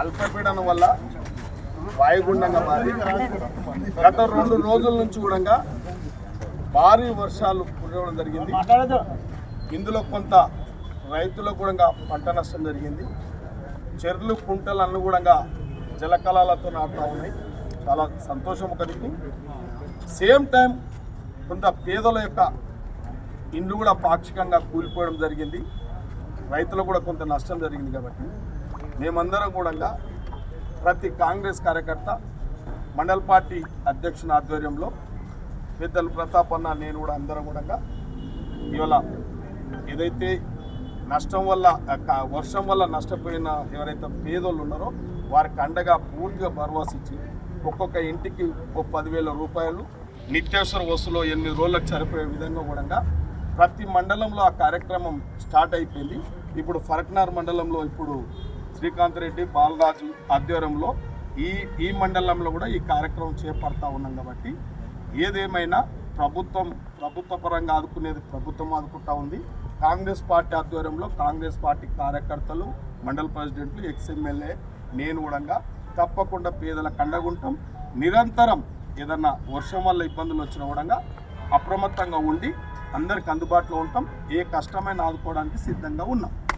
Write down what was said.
అల్పపీడనం వల్ల వాయుగుండంగా మారి గత 2 రోజుల నుంచి కూడా భారీ వర్షాలు కురవడం జరిగింది. ఇందులో కొంత రైతులకు కూడా పంట నష్టం జరిగింది. చెర్లు కుంటలు అన్నీ కూడా జలకళాలతో నాటుతూ ఉన్నాయి. చాలా సంతోషం ఒకరికి. సేమ్ టైం కొంత పేదల యొక్క ఇండ్లు కూడా పాక్షికంగా కూలిపోవడం జరిగింది. రైతులకు కూడా కొంత నష్టం జరిగింది. కాబట్టి మేమందరం కూడా ప్రతి కాంగ్రెస్ కార్యకర్త మండల పార్టీ అధ్యక్షుని ఆధ్వర్యంలో పెద్దలు ప్రతాప్ అన్న నేను కూడా అందరం కూడా ఇవాళ ఏదైతే నష్టం వల్ల వర్షం వల్ల నష్టపోయిన ఎవరైతే పేదోళ్ళు ఉన్నారో వారికి అండగా పూర్తిగా భరోసా ఇచ్చి ఒక్కొక్క ఇంటికి 10,000 రూపాయలు నిత్యావసర వస్తువులు 8 రోజులకు సరిపోయే విధంగా కూడా ప్రతి మండలంలో ఆ కార్యక్రమం స్టార్ట్ అయిపోయింది. ఇప్పుడు ఫరక్నార్ మండలంలో ఇప్పుడు శ్రీకాంత్ రెడ్డి బాలరాజు ఆధ్వర్యంలో ఈ మండలంలో కూడా ఈ కార్యక్రమం చేపడతా ఉన్నాం. కాబట్టి ఏదేమైనా ప్రభుత్వ పరంగా ఆదుకునేది ప్రభుత్వం ఆదుకుంటా ఉంది. కాంగ్రెస్ పార్టీ ఆధ్వర్యంలో కాంగ్రెస్ పార్టీ కార్యకర్తలు, మండల ప్రెసిడెంట్లు, ఎక్స్ఎమ్మెల్యే నేను కూడా తప్పకుండా పేదలకు అండగుంటాం. నిరంతరం ఏదన్నా వర్షం వల్ల ఇబ్బందులు వచ్చినా కూడా అప్రమత్తంగా ఉండి అందరికి అందుబాటులో ఉంటాం. ఏ కష్టమైన ఆదుకోవడానికి సిద్ధంగా ఉన్నాం.